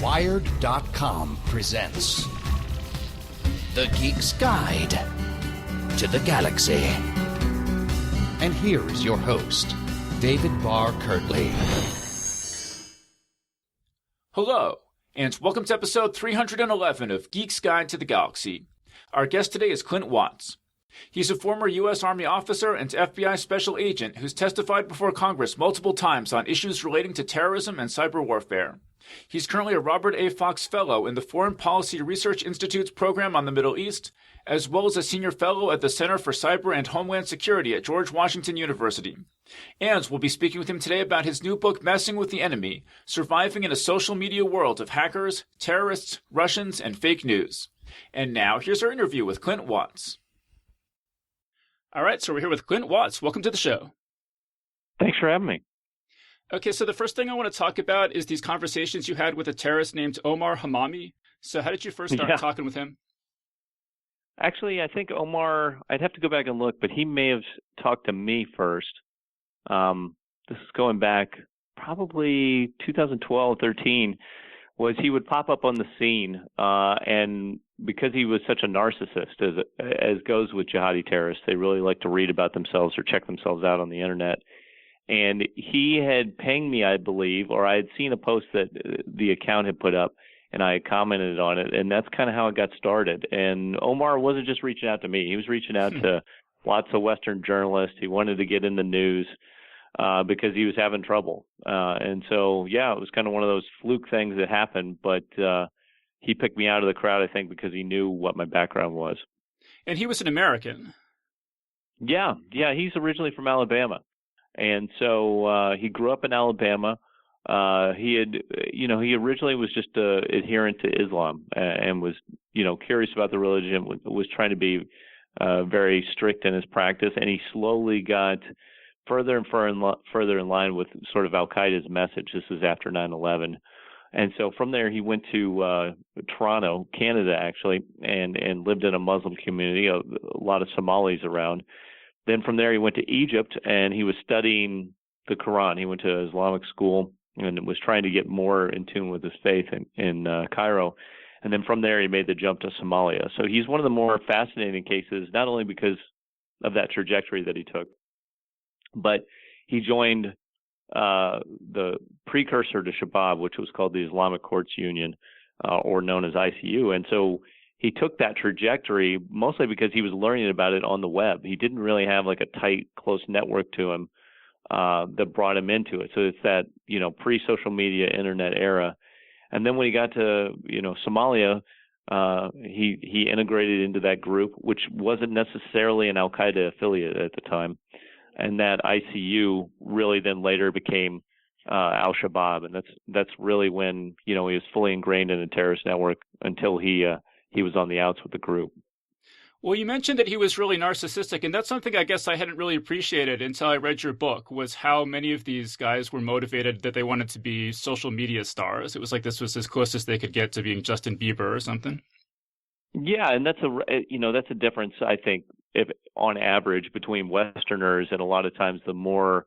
Wired.com presents The Geek's Guide to the Galaxy. And here is your host, David Barr Kirtley. Hello, and welcome to episode 311 of Geek's Guide to the Galaxy. Our guest today is Clint Watts. He's a former U.S. Army officer and FBI special agent who's testified before Congress multiple times on issues relating to terrorism and cyber warfare. He's currently a Robert A. Fox Fellow in the Foreign Policy Research Institute's program on the Middle East, as well as a senior fellow at the Center for Cyber and Homeland Security at George Washington University. And we'll be speaking with him today about his new book, Messing with the Enemy, Surviving in a Social Media World of Hackers, Terrorists, Russians, and Fake News. And now, here's our interview with Clint Watts. All right, so we're here with Clint Watts. Welcome to the show. Thanks for having me. Okay, so the first thing I want to talk about is these conversations you had with a terrorist named Omar Hamami. So how did you first start talking with him? Actually, I think Omar, I'd have to go back and look, but he may have talked to me first. This is going back probably 2012, 13, was he would pop up on the scene, and because he was such a narcissist, as goes with jihadi terrorists, they really like to read about themselves or check themselves out on the internet. And he had pinged me, I believe, or I had seen a post that the account had put up, and I had commented on it, and that's kind of how it got started. And Omar wasn't just reaching out to me. He was reaching out to lots of Western journalists. He wanted to get in the news because he was having trouble. And so, yeah, it was kind of one of those fluke things that happened, but he picked me out of the crowd, I think, because he knew what my background was. And he was an American. Yeah, he's originally from Alabama. And so he grew up in Alabama. He originally was just adherent to Islam and was, curious about the religion, was trying to be very strict in his practice. And he slowly got further and further in line with sort of Al-Qaeda's message. This is after 9/11. And so from there, he went to Toronto, Canada, actually, and lived in a Muslim community, a lot of Somalis around. Then from there, he went to Egypt, and he was studying the Quran. He went to Islamic school and was trying to get more in tune with his faith in Cairo. And then from there, he made the jump to Somalia. So he's one of the more fascinating cases, not only because of that trajectory that he took, but he joined the precursor to Shabab, which was called the Islamic Courts Union, or known as ICU. And so he took that trajectory mostly because he was learning about it on the web. He didn't really have like a tight, close network to him that brought him into it. So it's that, pre-social media internet era. And then when he got to, Somalia, he integrated into that group, which wasn't necessarily an Al-Qaeda affiliate at the time. And that ICU really then later became Al-Shabaab. And that's really when, he was fully ingrained in a terrorist network until he was on the outs with the group. Well, you mentioned that he was really narcissistic, and that's something I guess I hadn't really appreciated until I read your book, was how many of these guys were motivated that they wanted to be social media stars. It was like this was as close as they could get to being Justin Bieber or something. Yeah, and that's a difference, I think, if on average between Westerners and a lot of times the more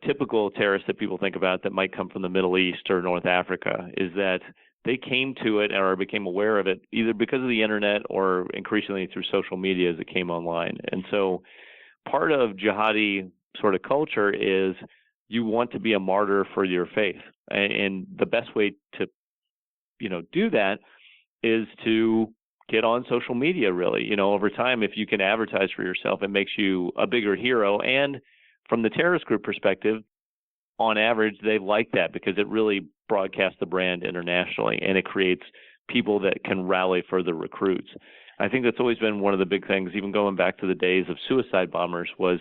typical terrorists that people think about that might come from the Middle East or North Africa, is that they came to it or became aware of it either because of the internet or increasingly through social media as it came online. And so part of jihadi sort of culture is you want to be a martyr for your faith. And the best way to, do that is to get on social media, really. Over time, if you can advertise for yourself, it makes you a bigger hero. And from the terrorist group perspective, on average, they like that because it really broadcasts the brand internationally, and it creates people that can rally further recruits. I think that's always been one of the big things, even going back to the days of suicide bombers, was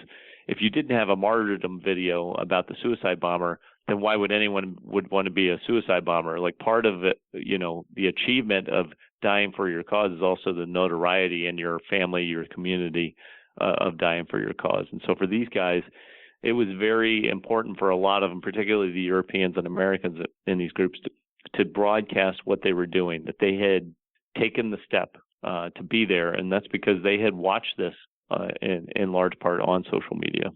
if you didn't have a martyrdom video about the suicide bomber, then why would anyone would want to be a suicide bomber? Like part of it, the achievement of dying for your cause is also the notoriety in your family, your community of dying for your cause. And so for these guys, it was very important for a lot of them, particularly the Europeans and Americans in these groups, to broadcast what they were doing, that they had taken the step to be there. And that's because they had watched this in large part on social media.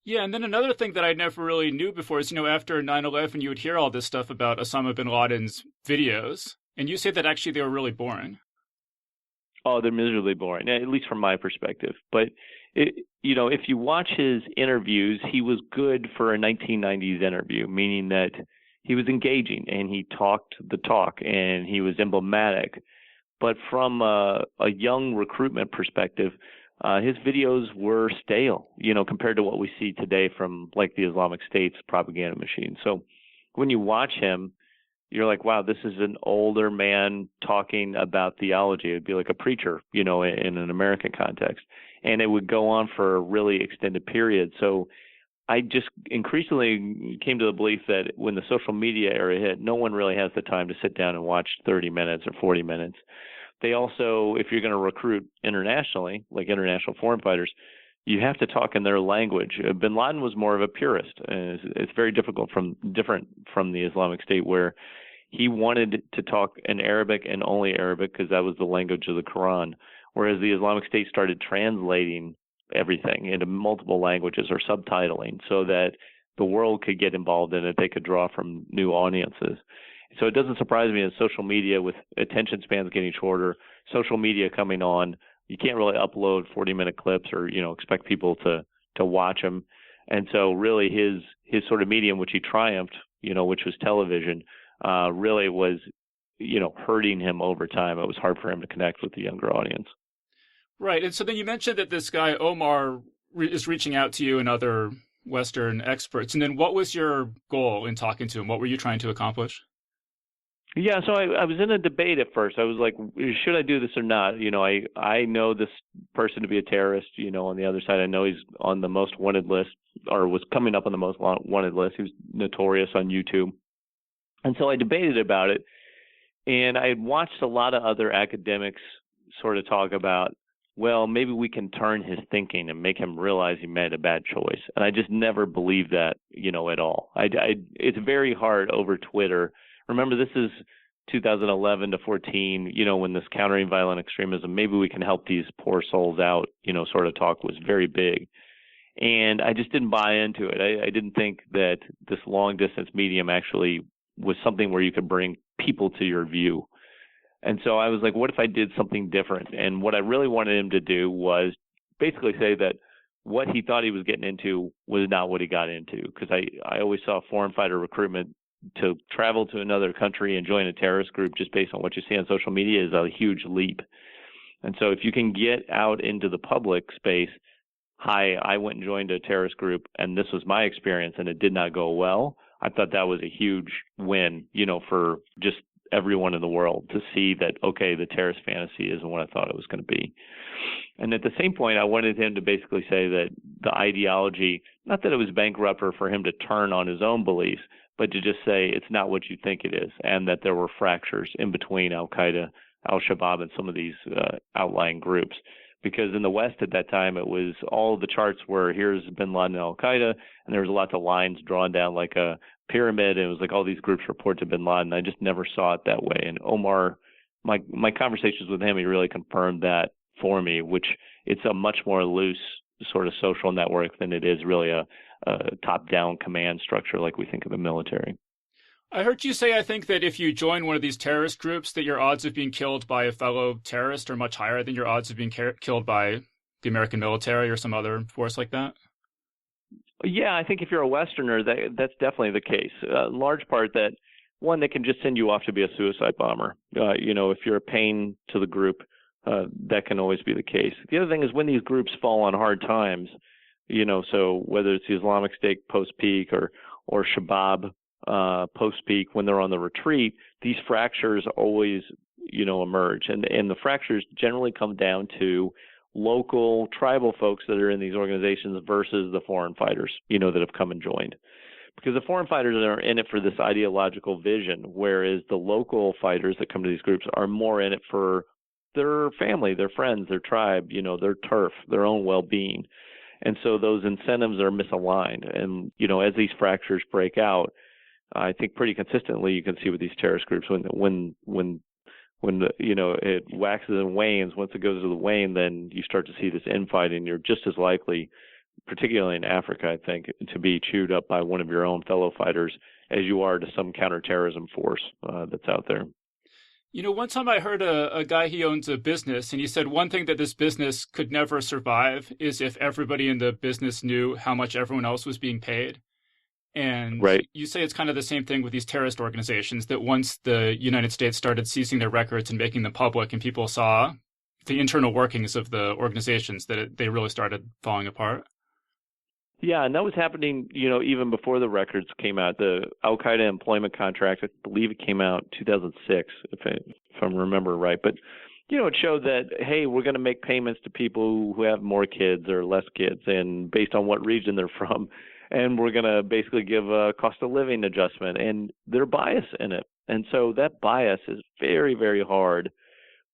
Yeah, and then another thing that I never really knew before is, after 9/11, you would hear all this stuff about Osama bin Laden's videos, and you say that actually they were really boring. Oh, they're miserably boring, at least from my perspective. But if you watch his interviews, he was good for a 1990s interview, meaning that he was engaging and he talked the talk and he was emblematic. But from a young recruitment perspective, his videos were stale, compared to what we see today from like the Islamic State's propaganda machine. So when you watch him, you're like, wow, this is an older man talking about theology. It'd be like a preacher, in an American context. And it would go on for a really extended period. So I just increasingly came to the belief that when the social media era hit, no one really has the time to sit down and watch 30 minutes or 40 minutes. They also, if you're going to recruit internationally, like international foreign fighters, you have to talk in their language. Bin Laden was more of a purist. It's very different from the Islamic State, where he wanted to talk in Arabic and only Arabic because that was the language of the Quran, whereas the Islamic State started translating everything into multiple languages or subtitling so that the world could get involved in it. They could draw from new audiences. So it doesn't surprise me in social media, with attention spans getting shorter, social media coming on, you can't really upload 40-minute clips or, expect people to watch them. And so really his sort of medium, which he triumphed, which was television, really was, hurting him over time. It was hard for him to connect with the younger audience. Right. And so then you mentioned that this guy, Omar, is reaching out to you and other Western experts. And then what was your goal in talking to him? What were you trying to accomplish? Yeah, so I was in a debate at first. I was like, should I do this or not? I know this person to be a terrorist. On the other side, I know he's on the most wanted list, or was coming up on the most wanted list. He was notorious on YouTube. And so I debated about it. And I had watched a lot of other academics sort of talk about, well, maybe we can turn his thinking and make him realize he made a bad choice. And I just never believed that, at all. It's very hard over Twitter. Remember, this is 2011 to 14, when this countering violent extremism, maybe we can help these poor souls out, sort of talk was very big. And I just didn't buy into it. I didn't think that this long distance medium actually was something where you could bring people to your view. And so I was like, what if I did something different? And what I really wanted him to do was basically say that what he thought he was getting into was not what he got into. Because I always saw foreign fighter recruitment to travel to another country and join a terrorist group just based on what you see on social media is a huge leap. And so if you can get out into the public space, hi, I went and joined a terrorist group and this was my experience and it did not go well, I thought that was a huge win, for just everyone in the world to see that, okay, the terrorist fantasy isn't what I thought it was going to be. And at the same point, I wanted him to basically say that the ideology, not that it was bankrupt or for him to turn on his own beliefs, but to just say it's not what you think it is, and that there were fractures in between Al-Qaeda, Al-Shabaab, and some of these outlying groups. Because in the West at that time, it was all the charts were here's bin Laden and Al-Qaeda, and there was lots of lines drawn down like a pyramid, and it was like all these groups report to bin Laden. I just never saw it that way. And Omar, my conversations with him, he really confirmed that for me, which it's a much more loose sort of social network than it is really a top-down command structure like we think of the military. I heard you say, I think, that if you join one of these terrorist groups, that your odds of being killed by a fellow terrorist are much higher than your odds of being killed by the American military or some other force like that? Yeah, I think if you're a Westerner, that's definitely the case. In large part that, one, they can just send you off to be a suicide bomber. If you're a pain to the group, that can always be the case. The other thing is when these groups fall on hard times, so whether it's the Islamic State post-peak or Shabab post-peak, when they're on the retreat, these fractures always, emerge. And the fractures generally come down to local tribal folks that are in these organizations versus the foreign fighters, that have come and joined. Because the foreign fighters are in it for this ideological vision, whereas the local fighters that come to these groups are more in it for their family, their friends, their tribe, their turf, their own well-being. And so those incentives are misaligned. And, as these fractures break out, I think pretty consistently you can see with these terrorist groups when it waxes and wanes. Once it goes to the wane, then you start to see this infighting. You're just as likely particularly in Africa, I think, to be chewed up by one of your own fellow fighters as you are to some counterterrorism force that's out there. One time I heard a guy, he owns a business, and he said one thing that this business could never survive is if everybody in the business knew how much everyone else was being paid. And right. You say it's kind of the same thing with these terrorist organizations, that once the United States started seizing their records and making them public and people saw the internal workings of the organizations, that they really started falling apart. Yeah, and that was happening, even before the records came out. The Al-Qaeda employment contract, I believe it came out in 2006, if I remember right. But, it showed that, hey, we're going to make payments to people who have more kids or less kids, and based on what region they're from, and we're going to basically give a cost of living adjustment, and there's bias in it. And so that bias is very, very hard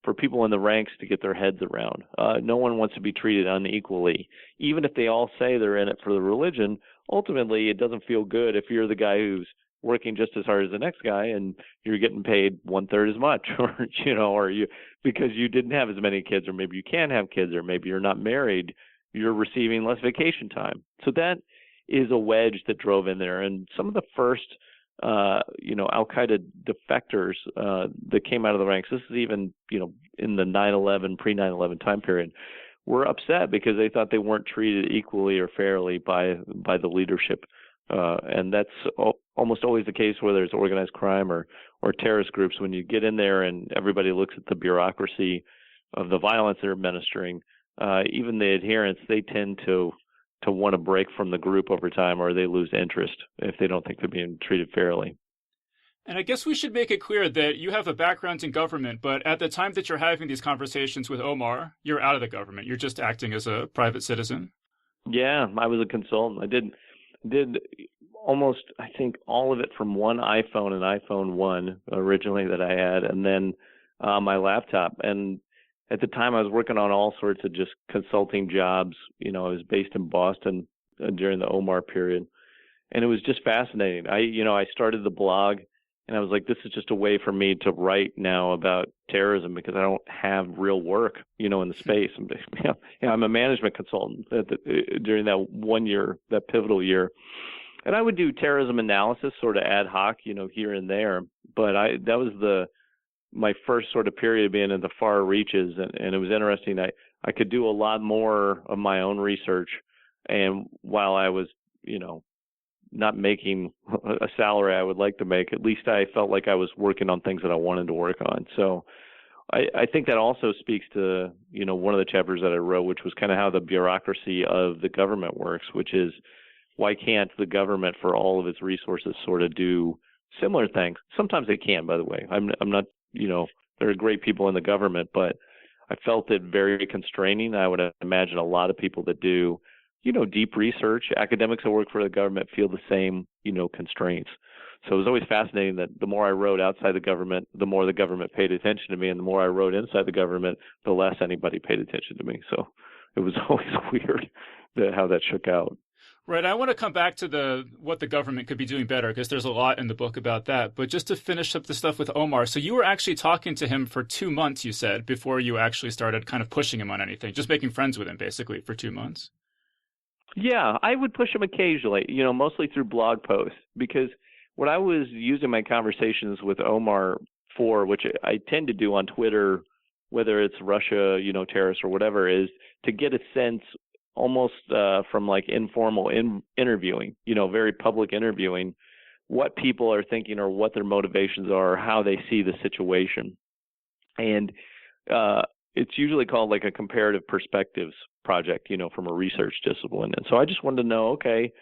for people in the ranks to get their heads around. No one wants to be treated unequally. Even if they all say they're in it for the religion, ultimately it doesn't feel good if you're the guy who's working just as hard as the next guy and you're getting paid 1/3 as much, or you because you didn't have as many kids, or maybe you can't have kids, or maybe you're not married, you're receiving less vacation time. So that is a wedge that drove in there. And some of the first Al-Qaeda defectors that came out of the ranks, this is even, in the 9/11, pre-9/11 time period, were upset because they thought they weren't treated equally or fairly by the leadership. And that's almost always the case whether it's organized crime or terrorist groups. When you get in there and everybody looks at the bureaucracy of the violence they're administering, even the adherents, they tend to want to break from the group over time, or they lose interest if they don't think they're being treated fairly. And I guess we should make it clear that you have a background in government, but at the time that you're having these conversations with Omar, you're out of the government. You're just acting as a private citizen. Yeah, I was a consultant. I did almost, I think, all of it from one iPhone, an iPhone 1 originally that I had, and then my laptop. And at the time, I was working on all sorts of just consulting jobs. I was based in Boston during the Omar period, and it was just fascinating. I started the blog, and I was like, this is just a way for me to write now about terrorism because I don't have real work, in the space. I'm a management consultant during that 1 year, that pivotal year. And I would do terrorism analysis sort of ad hoc, here and there. But that was my first sort of period of being in the far reaches, and it was interesting. I could do a lot more of my own research, and while I was, not making a salary I would like to make, at least I felt like I was working on things that I wanted to work on. So I think that also speaks to, one of the chapters that I wrote, which was kind of how the bureaucracy of the government works, which is why can't the government, for all of its resources, sort of do similar things? Sometimes they can, by the way. I'm not, there are great people in the government, but I felt it very constraining. I would imagine a lot of people that do, deep research, academics that work for the government feel the same, constraints. So it was always fascinating that the more I wrote outside the government, the more the government paid attention to me, and the more I wrote inside the government, the less anybody paid attention to me. So it was always weird how that shook out. Right. I want to come back to what the government could be doing better, because there's a lot in the book about that. But just to finish up the stuff with Omar, so you were actually talking to him for 2 months, you said, before you actually started kind of pushing him on anything, just making friends with him basically for 2 months. Yeah, I would push him occasionally, mostly through blog posts, because what I was using my conversations with Omar for, which I tend to do on Twitter, whether it's Russia, terrorists or whatever, is to get a sense almost from like informal interviewing, very public interviewing, what people are thinking or what their motivations are, or how they see the situation. And it's usually called like a comparative perspectives project, from a research discipline. And so I just wanted to know, okay,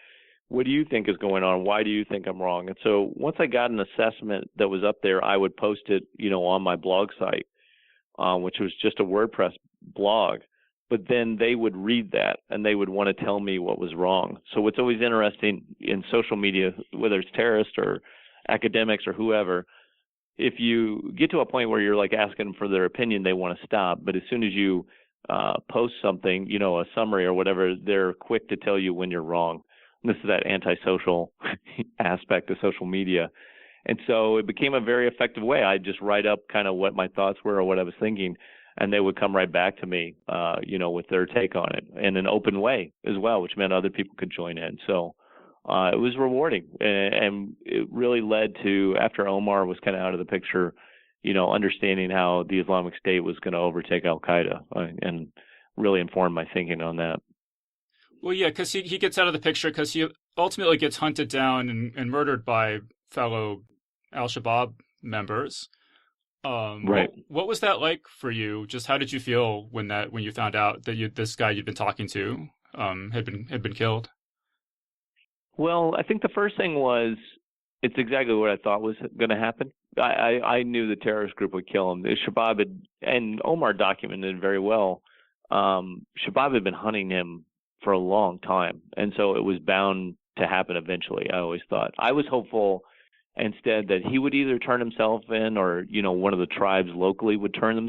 what do you think is going on? Why do you think I'm wrong? And so once I got an assessment that was up there, I would post it, on my blog site, which was just a WordPress blog. But then they would read that and they would want to tell me what was wrong. So what's always interesting in social media, whether it's terrorists or academics or whoever, if you get to a point where you're like asking for their opinion, they want to stop. But as soon as you post something, a summary or whatever, they're quick to tell you when you're wrong. And this is that antisocial aspect of social media. And so it became a very effective way. I just write up kind of what my thoughts were or what I was thinking. and they would come right back to me, with their take on it in an open way as well, which meant other people could join in. So it was rewarding, and it really led to, after Omar was kind of out of the picture, understanding how the Islamic State was going to overtake Al Qaeda, and really informed my thinking on that. Well, yeah, because he gets out of the picture because he ultimately gets hunted down and murdered by fellow Al-Shabaab members. Right. What was that like for you? Just how did you feel when you found out that this guy you'd been talking to had been killed? Well, I think the first thing was, it's exactly what I thought was going to happen. I knew the terrorist group would kill him. The Shabab and Omar documented very well. Shabab had been hunting him for a long time, and so it was bound to happen eventually. I always thought. I was hopeful instead that he would either turn himself in, or one of the tribes locally would turn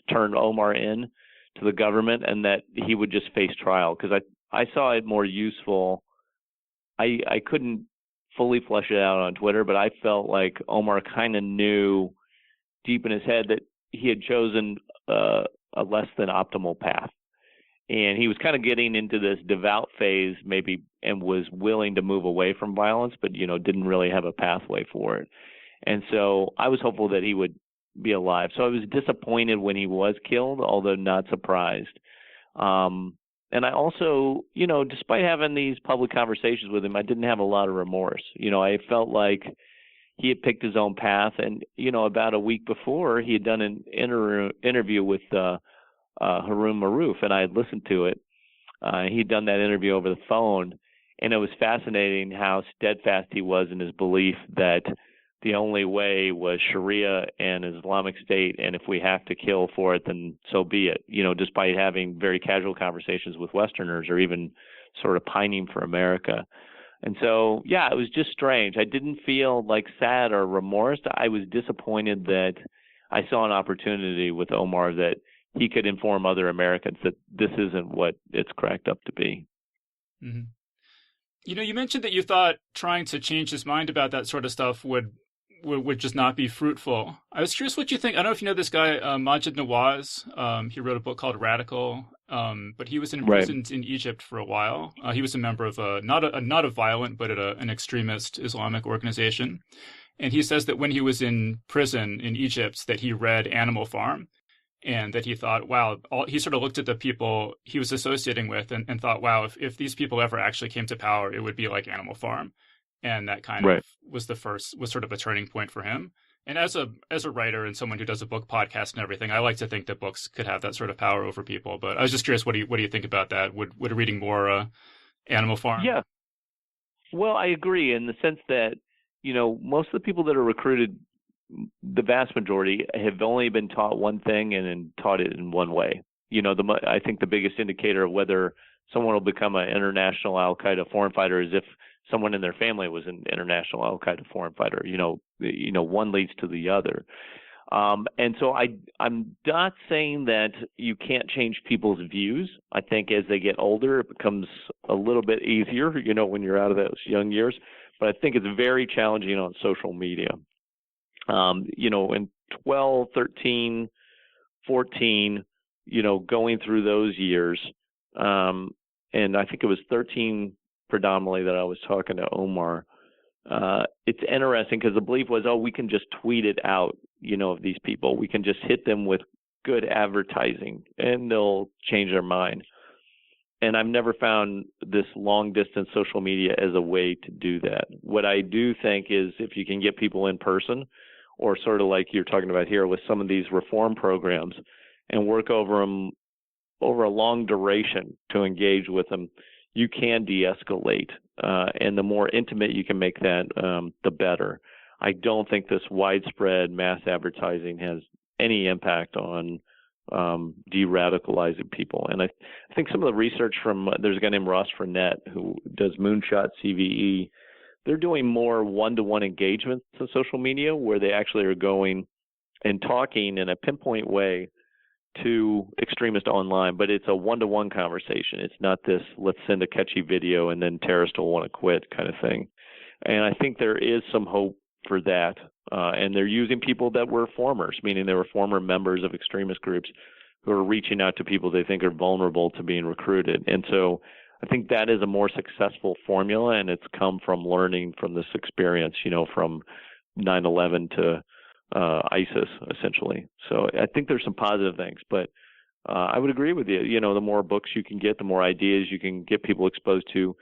Omar in to the government, and that he would just face trial, because I saw it more useful. I couldn't fully flesh it out on Twitter, but I felt like Omar kind of knew deep in his head that he had chosen a less than optimal path. And he was kind of getting into this devout phase maybe, and was willing to move away from violence, but, didn't really have a pathway for it. And so I was hopeful that he would be alive. So I was disappointed when he was killed, although not surprised. And I also, despite having these public conversations with him, I didn't have a lot of remorse. I felt like he had picked his own path. And, about a week before, he had done an interview with Harun Maruf, and I had listened to it. He'd done that interview over the phone, and it was fascinating how steadfast he was in his belief that the only way was Sharia and Islamic State, and if we have to kill for it, then so be it, despite having very casual conversations with Westerners, or even sort of pining for America. And so, yeah, it was just strange. I didn't feel like sad or remorse. I was disappointed that I saw an opportunity with Omar that he could inform other Americans that this isn't what it's cracked up to be. Mm-hmm. You mentioned that you thought trying to change his mind about that sort of stuff would just not be fruitful. I was curious what you think. I don't know if you know this guy, Majid Nawaz. He wrote a book called Radical, but he was imprisoned in Egypt for a while. He was a member of not a violent, but an extremist Islamic organization. And he says that when he was in prison in Egypt, that he read Animal Farm, and that he thought, wow, he sort of looked at the people he was associating with and thought, wow, if these people ever actually came to power, it would be like Animal Farm. And that kind of was sort of a turning point for him. And as a writer and someone who does a book podcast and everything, I like to think that books could have that sort of power over people. But I was just curious, what do you think about that? Would reading more Animal Farm? Yeah. Well, I agree in the sense that, most of the people that are recruited, the vast majority, have only been taught one thing and taught it in one way. I think the biggest indicator of whether someone will become an international Al-Qaeda foreign fighter is if someone in their family was an international Al-Qaeda foreign fighter. One leads to the other. And so I'm not saying that you can't change people's views. I think as they get older, it becomes a little bit easier, when you're out of those young years. But I think it's very challenging on social media. In 12, 13, 14, going through those years, and I think it was 13 predominantly that I was talking to Omar. It's interesting because the belief was, we can just tweet it out, of these people. We can just hit them with good advertising and they'll change their mind. And I've never found this long distance social media as a way to do that. What I do think is if you can get people in person, or sort of like you're talking about here with some of these reform programs, and work over them over a long duration to engage with them, you can de-escalate. And the more intimate you can make that, the better. I don't think this widespread mass advertising has any impact on de-radicalizing people. And I think some of the research from, there's a guy named Ross Frenette who does Moonshot CVE. They're doing more one-to-one engagements on social media where they actually are going and talking in a pinpoint way to extremists online, but it's a one-to-one conversation. It's not this, let's send a catchy video and then terrorists will want to quit kind of thing. And I think there is some hope for that. And they're using people that were formers, meaning they were former members of extremist groups, who are reaching out to people they think are vulnerable to being recruited. And so I think that is a more successful formula, and it's come from learning from this experience, from 9/11 to ISIS, essentially. So I think there's some positive things, but I would agree with you. The more books you can get, the more ideas you can get people exposed to,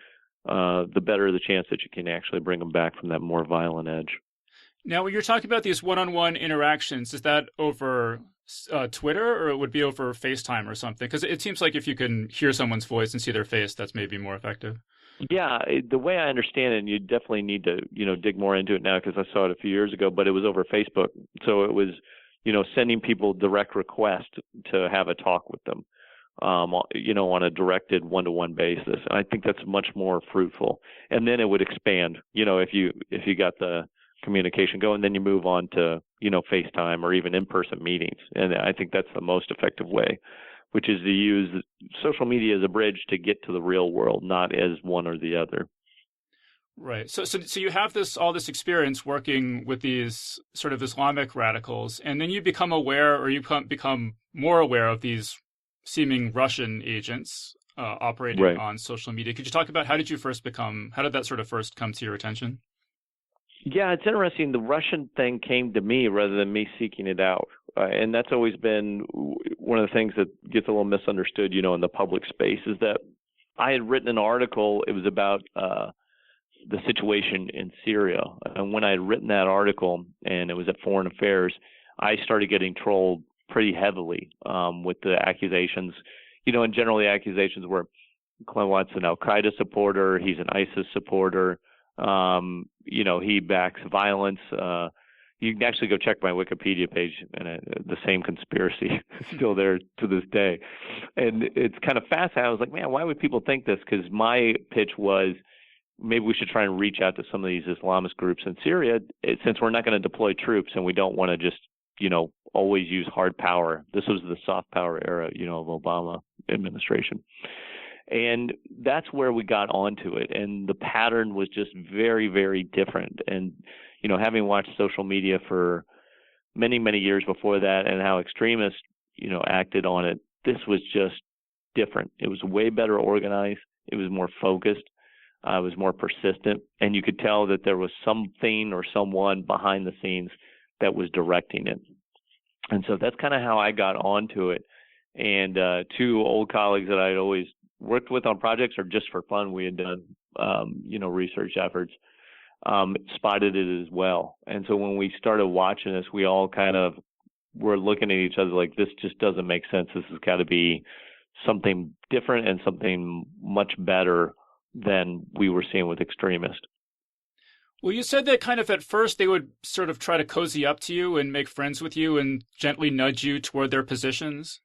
the better the chance that you can actually bring them back from that more violent edge. Now, when you're talking about these one-on-one interactions, is that over Twitter, or it would be over FaceTime or something? Because it seems like if you can hear someone's voice and see their face, that's maybe more effective. Yeah, the way I understand it, and you definitely need to, dig more into it now because I saw it a few years ago, but it was over Facebook. So it was, sending people direct requests to have a talk with them, on a directed one-to-one basis. And I think that's much more fruitful. And then it would expand, if you got the communication going, then you move on to, FaceTime or even in-person meetings. And I think that's the most effective way, which is to use social media as a bridge to get to the real world, not as one or the other. Right. So you have all this experience working with these sort of Islamic radicals, and then you become aware, or you become more aware of these seeming Russian agents operating right. on social media. Could you talk about how did that sort of first come to your attention? Yeah, it's interesting. The Russian thing came to me rather than me seeking it out. And that's always been one of the things that gets a little misunderstood, in the public space, is that I had written an article. It was about the situation in Syria. And when I had written that article, and it was at Foreign Affairs, I started getting trolled pretty heavily with the accusations. And generally accusations were Clint Watts an Al-Qaeda supporter, he's an ISIS supporter, he backs violence. You can actually go check my Wikipedia page, and the same conspiracy is still there to this day. And it's kind of fascinating. I was like, man, why would people think this? Because my pitch was maybe we should try and reach out to some of these Islamist groups in Syria, since we're not going to deploy troops and we don't want to just, always use hard power. This was the soft power era, of Obama administration. And that's where we got onto it. And the pattern was just very, very different. And, having watched social media for many, many years before that and how extremists, acted on it, this was just different. It was way better organized. It was more focused. It was more persistent. And you could tell that there was something or someone behind the scenes that was directing it. And so that's kind of how I got onto it. And two old colleagues that I'd always worked with on projects, or just for fun, we had done, research efforts, spotted it as well. And so when we started watching this, we all kind of were looking at each other like, this just doesn't make sense. This has got to be something different and something much better than we were seeing with extremists. Well, you said that kind of at first they would sort of try to cozy up to you and make friends with you and gently nudge you toward their positions.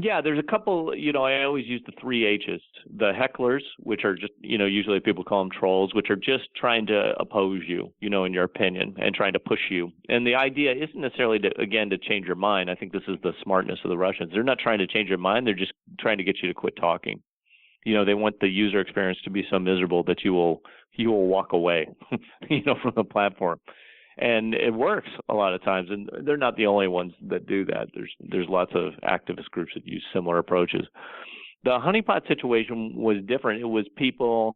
Yeah, there's a couple, I always use the 3 H's. The hecklers, which are just, usually people call them trolls, which are just trying to oppose you, in your opinion, and trying to push you. And the idea isn't necessarily to change your mind. I think this is the smartness of the Russians. They're not trying to change your mind. They're just trying to get you to quit talking. They want the user experience to be so miserable that you will walk away, from the platform. And it works a lot of times, and they're not the only ones that do that. There's lots of activist groups that use similar approaches. The honeypot situation was different. It was people,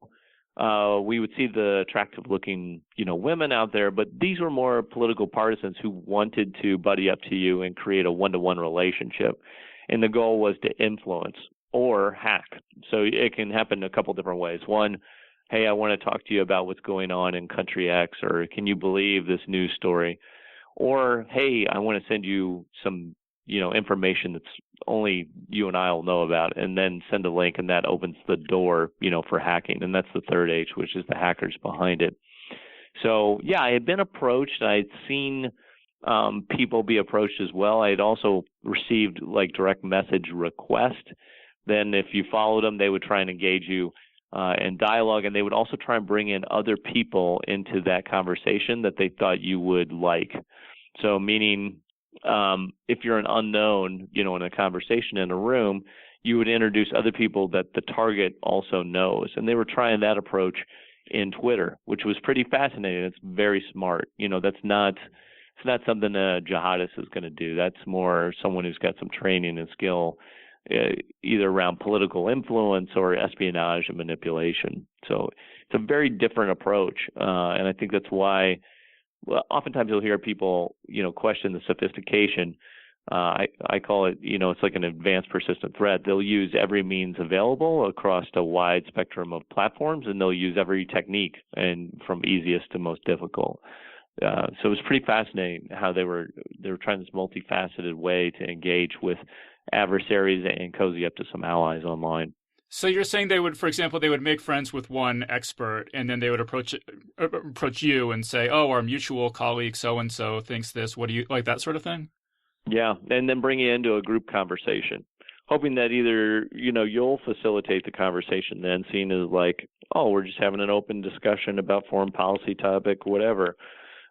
we would see the attractive-looking, women out there, but these were more political partisans who wanted to buddy up to you and create a one-to-one relationship. And the goal was to influence or hack. So it can happen a couple different ways. One, hey, I want to talk to you about what's going on in country X, or can you believe this news story? Or, hey, I want to send you some, information that's only you and I will know about, and then send a link, and that opens the door, for hacking. And that's the third H, which is the hackers behind it. So, yeah, I had been approached. I had seen people be approached as well. I had also received direct message requests. Then if you followed them, they would try and engage you in dialogue, and they would also try and bring in other people into that conversation that they thought you would like. So meaning if you're an unknown, in a conversation in a room, you would introduce other people that the target also knows. And they were trying that approach in Twitter, which was pretty fascinating. It's very smart. That's not it's not something a jihadist is going to do. That's more someone who's got some training and skill, either around political influence or espionage and manipulation. So it's a very different approach, and I think that's why. Well, oftentimes you'll hear people, question the sophistication. I call it, it's like an advanced persistent threat. They'll use every means available across a wide spectrum of platforms, and they'll use every technique, and from easiest to most difficult. So it was pretty fascinating how they were trying this multifaceted way to engage with adversaries and cozy up to some allies online. So you're saying they would, for example, they would make friends with one expert, and then they would approach you and say, "Oh, our mutual colleague so and so thinks this. What do you like?" That sort of thing. Yeah, and then bring you into a group conversation, hoping that either you'll facilitate the conversation, then seen as like, "Oh, we're just having an open discussion about foreign policy topic, whatever."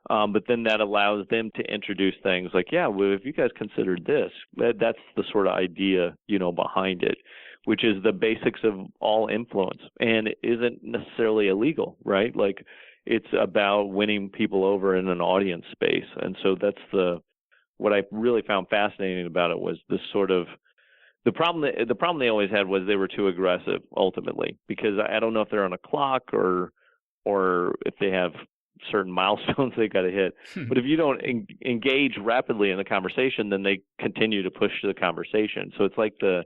But then that allows them to introduce things like, "Yeah, well, if you guys considered this, that's the sort of idea behind it." Which is the basics of all influence, and it isn't necessarily illegal, right? Like, it's about winning people over in an audience space, and so that's what I really found fascinating about it was this sort of the problem they always had was they were too aggressive ultimately, because I don't know if they're on a clock or if they have certain milestones they got to hit. But if you don't engage rapidly in the conversation, then they continue to push the conversation. So it's like the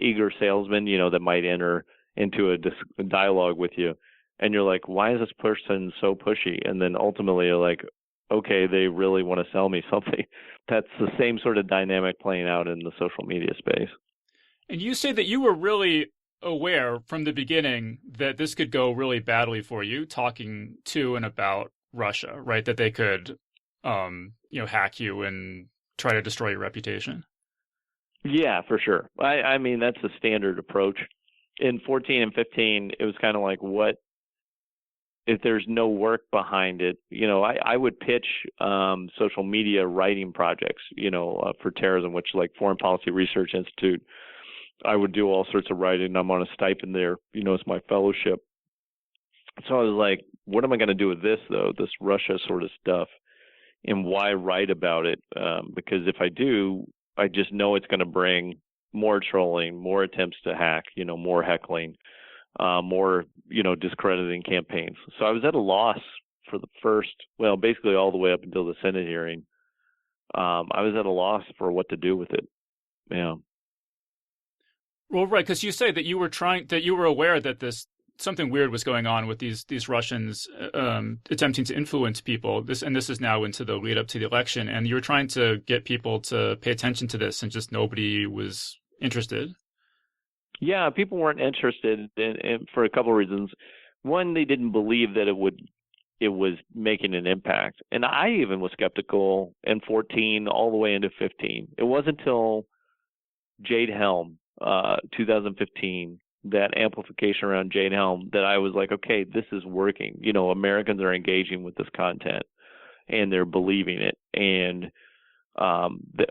eager salesman, that might enter into a dialogue with you, and you're like, why is this person so pushy? And then ultimately you're like, okay, they really want to sell me something. That's the same sort of dynamic playing out in the social media space. And you say that you were really aware from the beginning that this could go really badly for you, talking to and about Russia, right? That they could, hack you and try to destroy your reputation. Yeah, for sure. I mean, that's the standard approach. In 14 and 15, it was kind of like, what if there's no work behind it? I would pitch social media writing projects, for terrorism, which like Foreign Policy Research Institute. I would do all sorts of writing. I'm on a stipend there, it's my fellowship. So I was like, what am I going to do with this, though, this Russia sort of stuff? And why write about it? Because if I do, I just know it's going to bring more trolling, more attempts to hack, more heckling, more, discrediting campaigns. So I was at a loss for basically all the way up until the Senate hearing. I was at a loss for what to do with it. Yeah. Well, right, because you say that you were aware that something weird was going on with these Russians attempting to influence people. This is now into the lead up to the election, and you were trying to get people to pay attention to this, and just nobody was interested. Yeah, people weren't interested in for a couple of reasons. One, they didn't believe that it was making an impact, and I even was skeptical in 14 all the way into 15. It wasn't until Jade Helm, 2015. That amplification around Jade Helm, that I was like, okay, this is working. Americans are engaging with this content, and they're believing it. And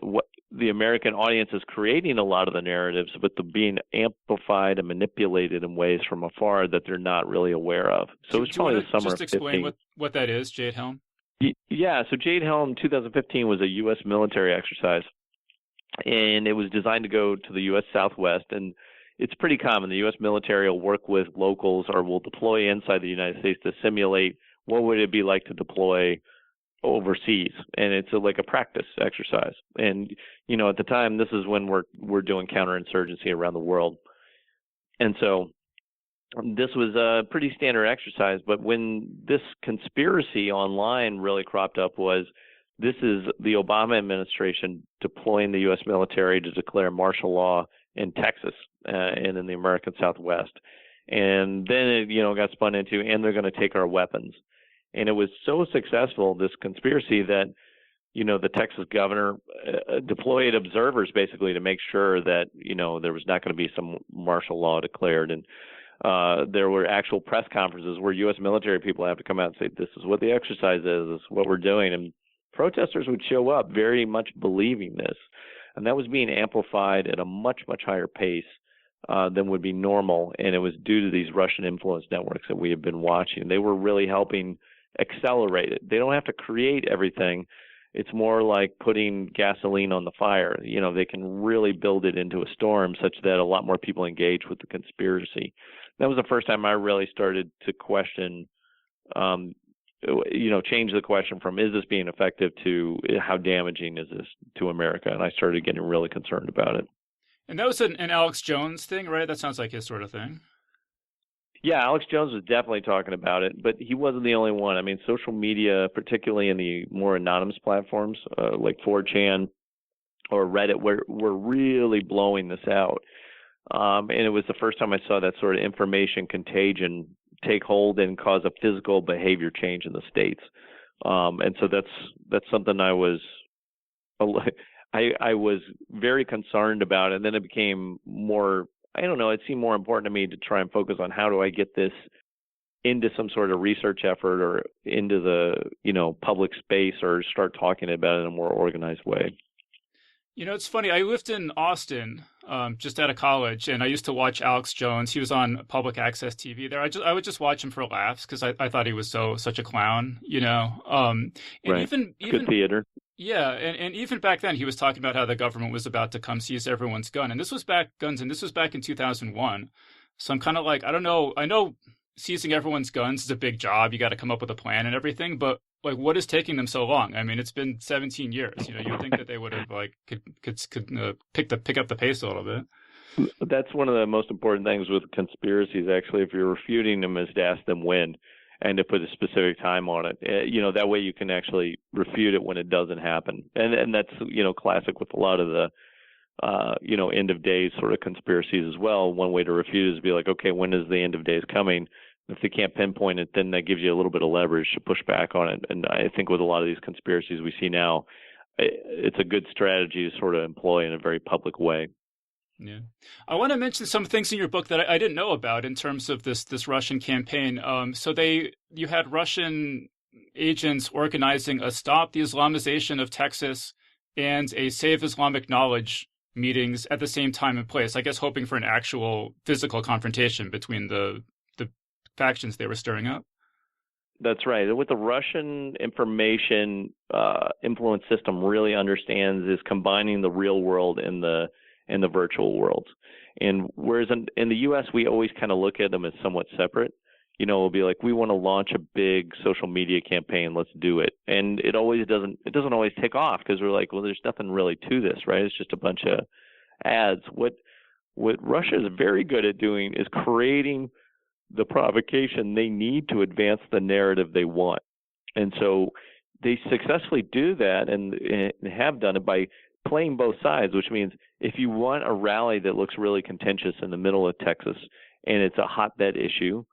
what the American audience is creating a lot of the narratives, but they're being amplified and manipulated in ways from afar that they're not really aware of. So it was probably the summer of 15. Just explain what that is, Jade Helm. Yeah, so Jade Helm 2015 was a U.S. military exercise, and it was designed to go to the U.S. Southwest, and it's pretty common. The U.S. military will work with locals or will deploy inside the United States to simulate what would it be like to deploy overseas, and it's like a practice exercise. And at the time, this is when we're doing counterinsurgency around the world, and so this was a pretty standard exercise. But when this conspiracy online really cropped up, this is the Obama administration deploying the U.S. military to declare martial law in Texas and in the American Southwest. And then it got spun into, and they're going to take our weapons. And it was so successful, this conspiracy, that the Texas governor deployed observers basically to make sure that there was not going to be some martial law declared. And there were actual press conferences where U.S. military people have to come out and say, this is what the exercise is, this is what we're doing. And protesters would show up very much believing this. And that was being amplified at a much, much higher pace than would be normal. And it was due to these Russian influence networks that we have been watching. They were really helping accelerate it. They don't have to create everything. It's more like putting gasoline on the fire. They can really build it into a storm such that a lot more people engage with the conspiracy. That was the first time I really started to question, change the question from, is this being effective, to how damaging is this to America? And I started getting really concerned about it. And that was an Alex Jones thing, right? That sounds like his sort of thing. Yeah, Alex Jones was definitely talking about it, but he wasn't the only one. I mean, social media, particularly in the more anonymous platforms like 4chan or Reddit, were really blowing this out. And it was the first time I saw that sort of information contagion take hold and cause a physical behavior change in the states. And so that's something I was very concerned about. And then it became more, I don't know, it seemed more important to me to try and focus on how do I get this into some sort of research effort or into the, public space, or start talking about it in a more organized way. It's funny. I lived in Austin just out of college, and I used to watch Alex Jones. He was on public access TV there. I would just watch him for laughs because I thought he was such a clown, And right. even good theater. Yeah, and even back then, he was talking about how the government was about to come seize everyone's gun, and this was back in 2001. So I'm kind of like, I don't know. I know seizing everyone's guns is a big job. You got to come up with a plan and everything, but like, what is taking them so long? I mean, it's been 17 years. You'd think that they would have could pick up the pace a little bit. That's one of the most important things with conspiracies. Actually, if you're refuting them, is to ask them when, and to put a specific time on it. That way you can actually refute it when it doesn't happen. And that's, classic with a lot of the, end of days sort of conspiracies as well. One way to refute is to be like, okay, when is the end of days coming? If they can't pinpoint it, then that gives you a little bit of leverage to push back on it. And I think with a lot of these conspiracies we see now, it's a good strategy to sort of employ in a very public way. Yeah. I want to mention some things in your book that I didn't know about in terms of this Russian campaign. So you had Russian agents organizing a Stop the Islamization of Texas and a Save Islamic Knowledge meetings at the same time and place, I guess hoping for an actual physical confrontation between the factions they were stirring up. That's right. What the Russian information influence system really understands is combining the real world and the virtual world. And whereas in the U.S., we always kind of look at them as somewhat separate. We'll be like, we want to launch a big social media campaign, let's do it. And it doesn't always take off because we're like, well, there's nothing really to this, right? It's just a bunch of ads. What Russia is very good at doing is creating the provocation they need to advance the narrative they want. And so they successfully do that and have done it by playing both sides, which means if you want a rally that looks really contentious in the middle of Texas and it's a hotbed issue,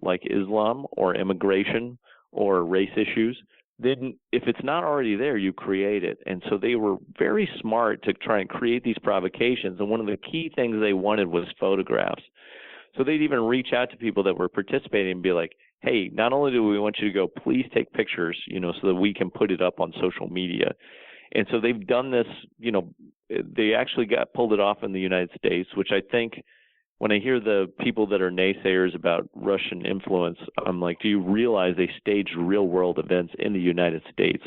like Islam or immigration or race issues, then if it's not already there, you create it. And so they were very smart to try and create these provocations. And one of the key things they wanted was photographs. So they'd even reach out to people that were participating and be like, hey, not only do we want you to go, please take pictures, so that we can put it up on social media. And so they've done this, they actually pulled it off in the United States, which I think when I hear the people that are naysayers about Russian influence, I'm like, do you realize they staged real world events in the United States,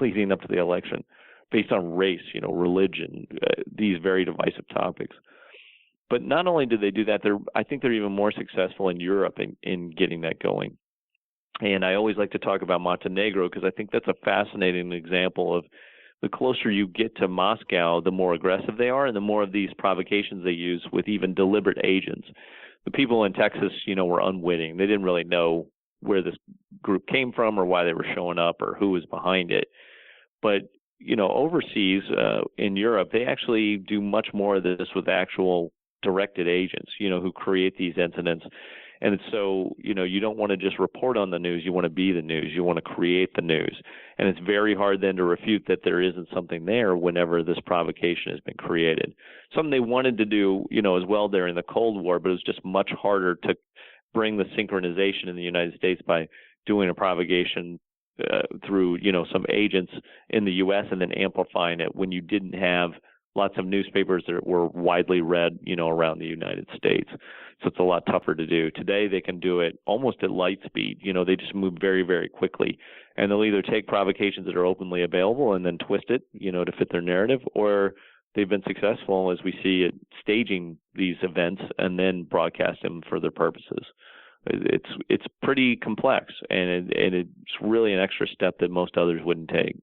leading up to the election based on race, religion, these very divisive topics. But not only did they do that, I think they're even more successful in Europe in getting that going. And I always like to talk about Montenegro because I think that's a fascinating example of the closer you get to Moscow, the more aggressive they are and the more of these provocations they use with even deliberate agents. The people in Texas, were unwitting. They didn't really know where this group came from or why they were showing up or who was behind it. But, overseas in Europe, they actually do much more of this with actual directed agents, who create these incidents. And so, you don't want to just report on the news. You want to be the news. You want to create the news. And it's very hard then to refute that there isn't something there whenever this provocation has been created. Something they wanted to do, as well during the Cold War, but it was just much harder to bring the synchronization in the United States by doing a provocation through, some agents in the U.S. and then amplifying it when you didn't have lots of newspapers that were widely read, around the United States. So it's a lot tougher to do. Today they can do it almost at light speed. They just move very, very quickly. And they'll either take provocations that are openly available and then twist it, to fit their narrative, or they've been successful, as we see, at staging these events and then broadcast them for their purposes. It's pretty complex, and it's really an extra step that most others wouldn't take.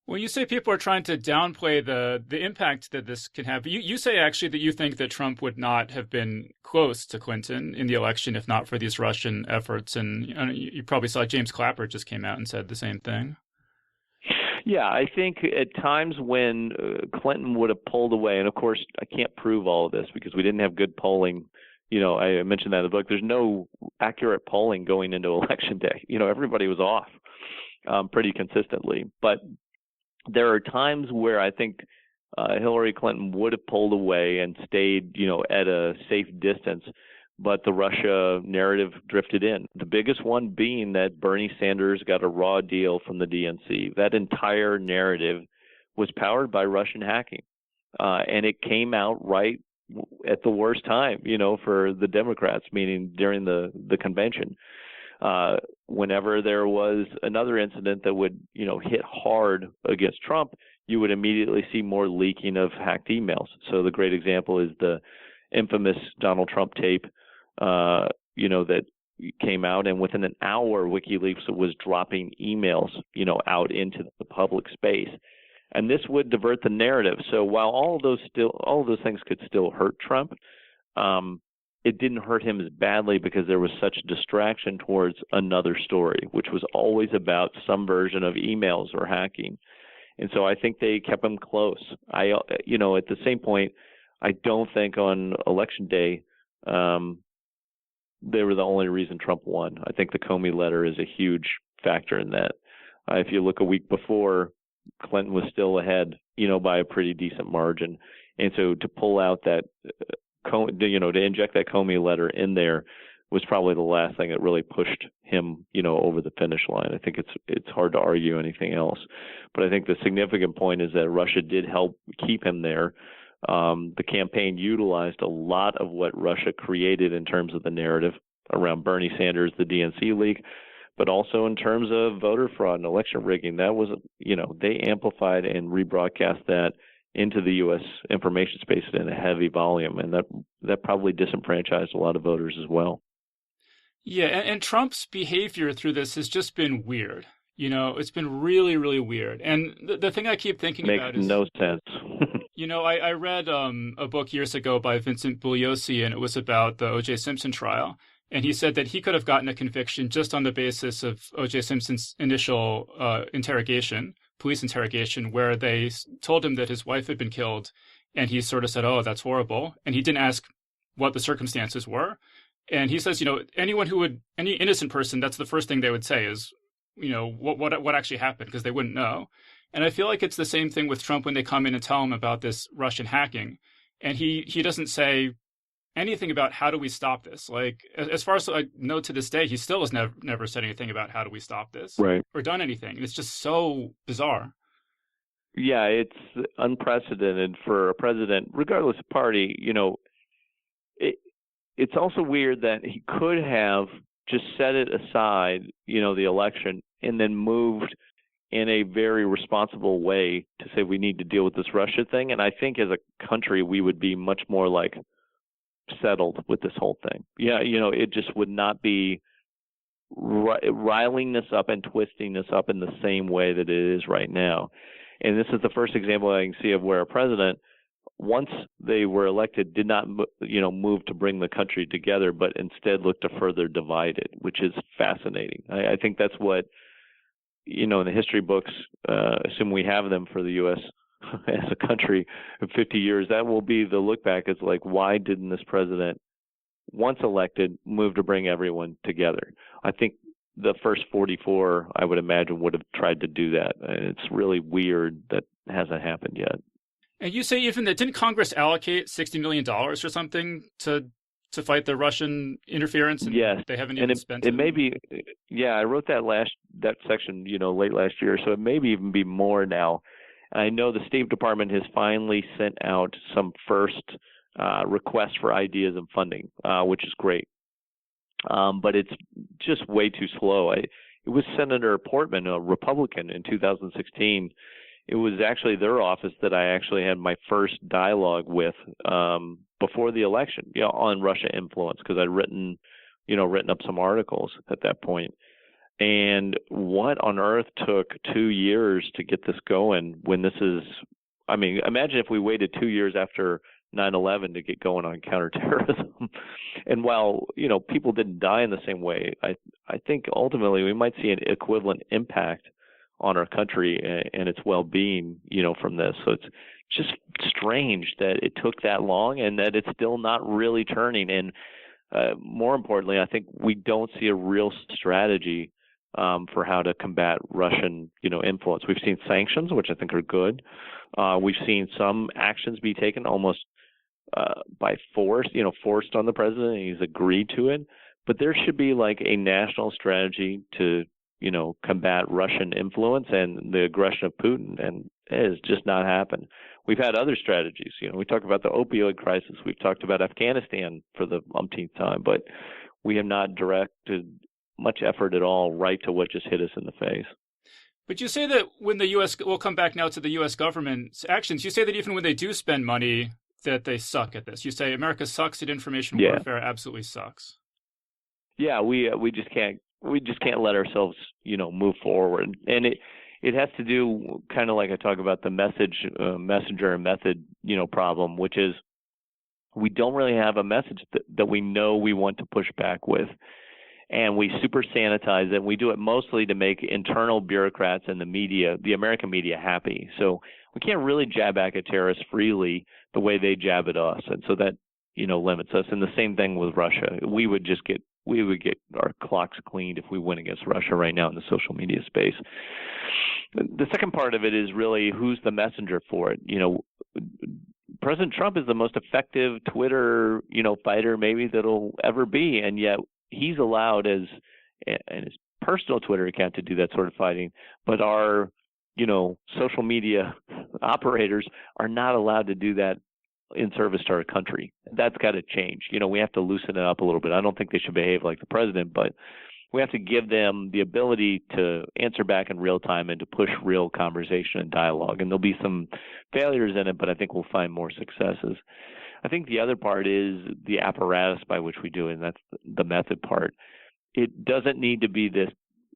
Well, you say people are trying to downplay the impact that this can have. You say actually that you think that Trump would not have been close to Clinton in the election if not for these Russian efforts. And you probably saw James Clapper just came out and said the same thing. Yeah, I think at times when Clinton would have pulled away, and of course I can't prove all of this because we didn't have good polling. I mentioned that in the book. There's no accurate polling going into Election Day. Everybody was off pretty consistently. But there are times where I think Hillary Clinton would have pulled away and stayed, at a safe distance, but the Russia narrative drifted in. The biggest one being that Bernie Sanders got a raw deal from the DNC. That entire narrative was powered by Russian hacking, and it came out right at the worst time, for the Democrats, meaning during the convention. Whenever there was another incident that would, hit hard against Trump, you would immediately see more leaking of hacked emails. So the great example is the infamous Donald Trump tape, that came out, and within an hour, WikiLeaks was dropping emails, out into the public space. And this would divert the narrative. So while all of those things could still hurt Trump, it didn't hurt him as badly because there was such distraction towards another story, which was always about some version of emails or hacking. And so I think they kept him close. At the same point, I don't think on Election Day they were the only reason Trump won. I think the Comey letter is a huge factor in that. If you look a week before, Clinton was still ahead, by a pretty decent margin. And so to pull out that, to inject that Comey letter in there was probably the last thing that really pushed him, over the finish line. I think it's hard to argue anything else. But I think the significant point is that Russia did help keep him there. The campaign utilized a lot of what Russia created in terms of the narrative around Bernie Sanders, the DNC leak, but also in terms of voter fraud and election rigging. That was, they amplified and rebroadcast that into the U.S. information space in a heavy volume, and that probably disenfranchised a lot of voters as well. Yeah, and Trump's behavior through this has just been weird. It's been really, really weird. And the thing I keep thinking about is... Makes no sense. I read a book years ago by Vincent Bugliosi, and it was about the O.J. Simpson trial. And he said that he could have gotten a conviction just on the basis of O.J. Simpson's initial police interrogation, where they told him that his wife had been killed. And he sort of said, oh, that's horrible. And he didn't ask what the circumstances were. And he says, any innocent person, that's the first thing they would say is, what actually happened, because they wouldn't know. And I feel like it's the same thing with Trump when they come in and tell him about this Russian hacking. And he doesn't say anything about how do we stop this. Like, as far as I know to this day, he still has never said anything about how do we stop this, right, or done anything. It's just so bizarre. Yeah, it's unprecedented for a president, regardless of party. It's also weird that he could have just set it aside, the election, and then moved in a very responsible way to say we need to deal with this Russia thing. And I think as a country, we would be much more like settled with this whole thing. Yeah, it just would not be riling this up and twisting this up in the same way that it is right now. And this is the first example I can see of where a president, once they were elected, did not, move to bring the country together, but instead looked to further divide it, which is fascinating. I think that's what, in the history books, assume we have them for the U.S. as a country in 50 years, that will be the look back. It's like, why didn't this president, once elected, move to bring everyone together? I think the first 44, I would imagine, would have tried to do that. And it's really weird that hasn't happened yet. And you say even that, didn't Congress allocate $60 million or something to fight the Russian interference? And yes. They haven't even spent it. It may be, I wrote that section, late last year, so it may even be more now. I know the State Department has finally sent out some first requests for ideas and funding, which is great. But it's just way too slow. It was Senator Portman, a Republican, in 2016. It was actually their office that I actually had my first dialogue with before the election, on Russia influence, because I'd written up some articles at that point. And what on earth took 2 years to get this going when this is, imagine if we waited 2 years after 9/11 to get going on counterterrorism. And while, people didn't die in the same way, I think ultimately we might see an equivalent impact on our country and its well-being, from this. So it's just strange that it took that long and that it's still not really turning. And more importantly, I think we don't see a real strategy for how to combat Russian, influence. We've seen sanctions, which I think are good. We've seen some actions be taken almost by force, forced on the president, and he's agreed to it. But there should be like a national strategy to, combat Russian influence and the aggression of Putin, and it has just not happened. We've had other strategies. We talk about the opioid crisis. We've talked about Afghanistan for the umpteenth time, but we have not directed much effort at all right to what just hit us in the face. But you say that when the U.S., we'll come back now to the U.S. government's actions, you say that even when they do spend money, that they suck at this. You say America sucks at information warfare, absolutely sucks. Yeah, we just can't let ourselves, move forward. And it has to do kind of like I talk about the messenger and method, problem, which is we don't really have a message that we know we want to push back with. And we super sanitize it. We do it mostly to make internal bureaucrats and the media, the American media, happy. So we can't really jab back at terrorists freely the way they jab at us. And so that, limits us. And the same thing with Russia. We would get our clocks cleaned if we went against Russia right now in the social media space. The second part of it is really who's the messenger for it. President Trump is the most effective Twitter, fighter maybe that'll ever be. And yet he's allowed in his personal Twitter account to do that sort of fighting. But our, social media operators are not allowed to do that in service to our country. That's got to change. We have to loosen it up a little bit. I don't think they should behave like the president, but we have to give them the ability to answer back in real time and to push real conversation and dialogue. And there'll be some failures in it, but I think we'll find more successes. I think the other part is the apparatus by which we do it, and that's the method part. It doesn't need to be this,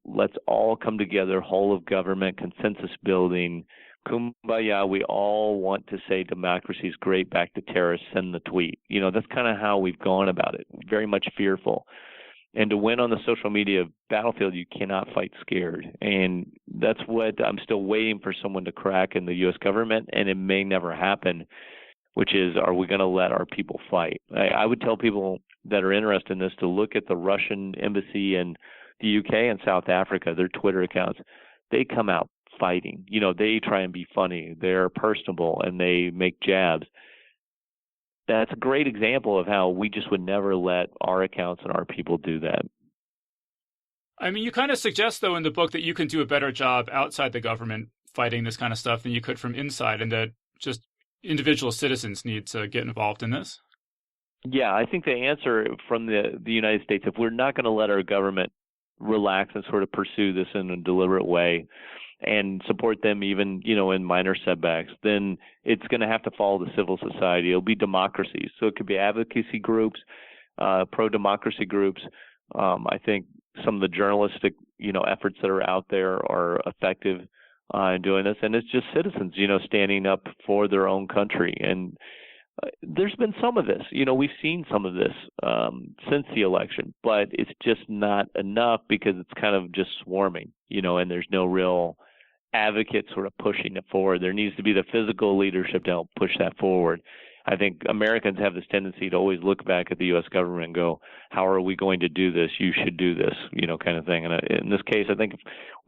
let's all come together, whole of government, consensus building, kumbaya, we all want to say democracy is great, back to terrorists, send the tweet. That's kind of how we've gone about it, very much fearful. And to win on the social media battlefield, you cannot fight scared. And that's what I'm still waiting for someone to crack in the U.S. government, and it may never happen, which is, are we going to let our people fight? I would tell people that are interested in this to look at the Russian embassy in the UK and South Africa, their Twitter accounts. They come out fighting. They try and be funny. They're personable, and they make jabs. That's a great example of how we just would never let our accounts and our people do that. You kind of suggest, though, in the book that you can do a better job outside the government fighting this kind of stuff than you could from inside, and that just individual citizens need to get involved in this. Yeah, I think the answer from the United States, if we're not going to let our government relax and sort of pursue this in a deliberate way and support them even, in minor setbacks, then it's going to have to follow the civil society. It'll be democracies. So it could be advocacy groups, pro-democracy groups. I think some of the journalistic, efforts that are out there are effective in doing this. And it's just citizens, standing up for their own country. And there's been some of this. We've seen some of this since the election, but it's just not enough because it's kind of just swarming, and there's no real advocate sort of pushing it forward. There needs to be the physical leadership to help push that forward. I think Americans have this tendency to always look back at the U.S. government and go, how are we going to do this? You should do this, kind of thing. And in this case, I think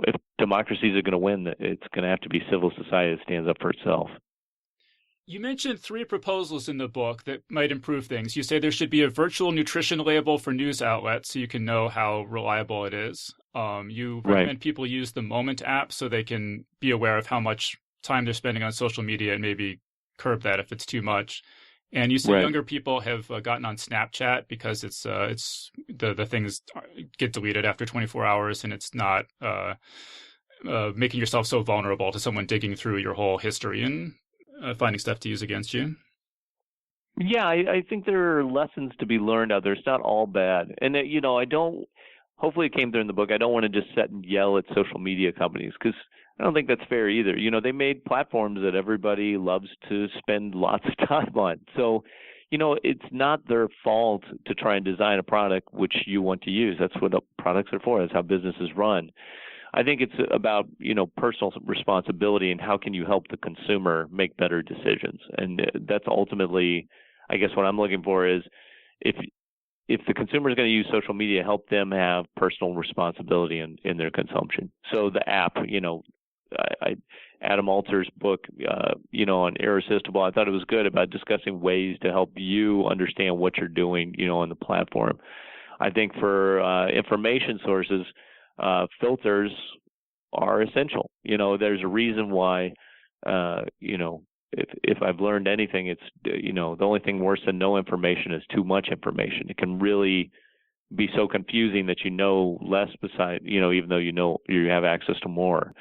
if democracies are going to win, it's going to have to be civil society that stands up for itself. You mentioned 3 proposals in the book that might improve things. You say there should be a virtual nutrition label for news outlets so you can know how reliable it is. You recommend people use the Moment app so they can be aware of how much time they're spending on social media and maybe curb that if it's too much. And you said younger people have gotten on Snapchat because it's the things get deleted after 24 hours, and it's not making yourself so vulnerable to someone digging through your whole history and finding stuff to use against you. Yeah, I think there are lessons to be learned out there. It's not all bad. And, I don't, hopefully it came through in the book, I don't want to just sit and yell at social media companies because I don't think that's fair either. They made platforms that everybody loves to spend lots of time on. So, it's not their fault to try and design a product which you want to use. That's what products are for. That's how businesses run. I think it's about, personal responsibility and how can you help the consumer make better decisions. And that's ultimately, I guess what I'm looking for is if the consumer is going to use social media, help them have personal responsibility in their consumption. So the app, Adam Alter's book, on Irresistible, I thought it was good about discussing ways to help you understand what you're doing, on the platform. I think for information sources, filters are essential. There's a reason why, if I've learned anything, it's, the only thing worse than no information is too much information. It can really be so confusing that less beside, even though you have access to more.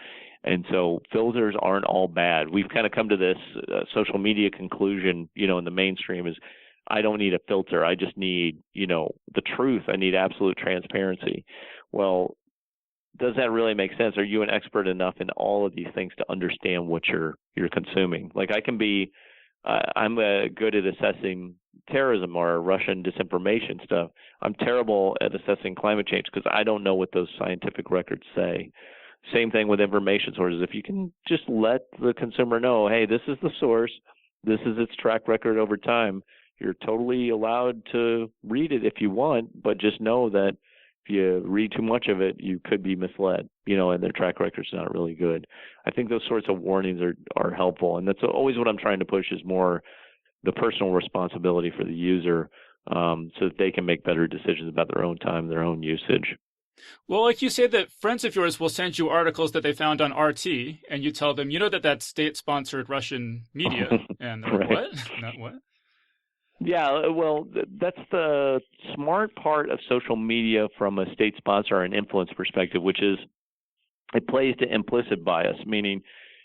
And so filters aren't all bad. We've kind of come to this social media conclusion, in the mainstream is I don't need a filter. I just need, the truth. I need absolute transparency. Well, does that really make sense? Are you an expert enough in all of these things to understand what you're consuming? Like I'm good at assessing terrorism or Russian disinformation stuff. I'm terrible at assessing climate change because I don't know what those scientific records say. Same thing with information sources. If you can just let the consumer know, hey, this is the source, this is its track record over time, you're totally allowed to read it if you want, but just know that if you read too much of it, you could be misled, and their track record's not really good. I think those sorts of warnings are helpful, and that's always what I'm trying to push is more the personal responsibility for the user so that they can make better decisions about their own time, their own usage. Well, like you say that friends of yours will send you articles that they found on RT, and you tell them, that's state-sponsored Russian media. And they're like, what? Not what? Yeah, well, that's the smart part of social media from a state sponsor and influence perspective, which is it plays to implicit bias, meaning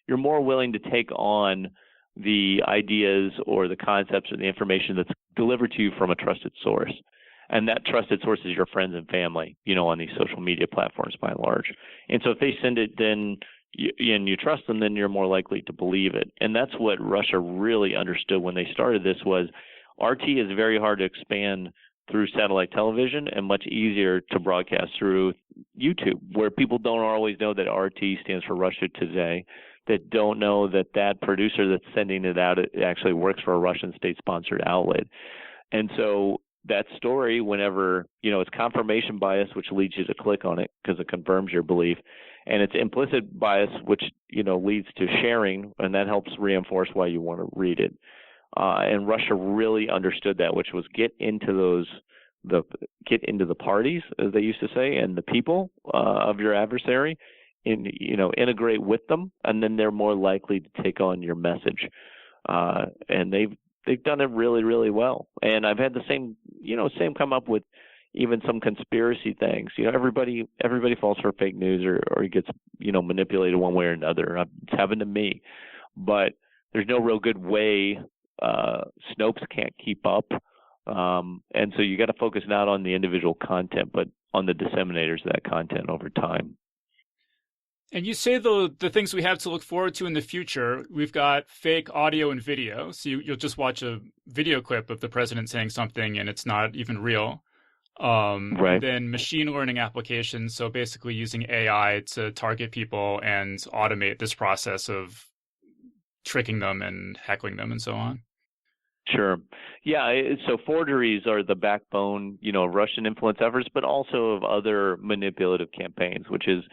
you're more willing to take on the ideas or the concepts or the information that's delivered to you from a trusted source. And that trusted source is your friends and family, on these social media platforms by and large. And so if they send it, then you trust them, then you're more likely to believe it. And that's what Russia really understood when they started this was RT is very hard to expand through satellite television and much easier to broadcast through YouTube, where people don't always know that RT stands for Russia Today, that don't know that producer that's sending it out, it actually works for a Russian state-sponsored outlet. And so that story, whenever, it's confirmation bias, which leads you to click on it because it confirms your belief. And it's implicit bias, which, leads to sharing, and that helps reinforce why you want to read it. And Russia really understood that, which was get into the parties, as they used to say, and the people of your adversary, integrate with them, and then they're more likely to take on your message. And they've done it really, really well. And I've had the same come up with even some conspiracy things. Everybody falls for fake news or gets, manipulated one way or another. It's happened to me. But there's no real good way. Snopes can't keep up. And so you got to focus not on the individual content, but on the disseminators of that content over time. And you say the things we have to look forward to in the future, we've got fake audio and video. So you'll just watch a video clip of the president saying something and it's not even real. Right. Then machine learning applications. So basically using AI to target people and automate this process of tricking them and heckling them and so on. Sure. Yeah. So forgeries are the backbone, of Russian influence efforts, but also of other manipulative campaigns, which is,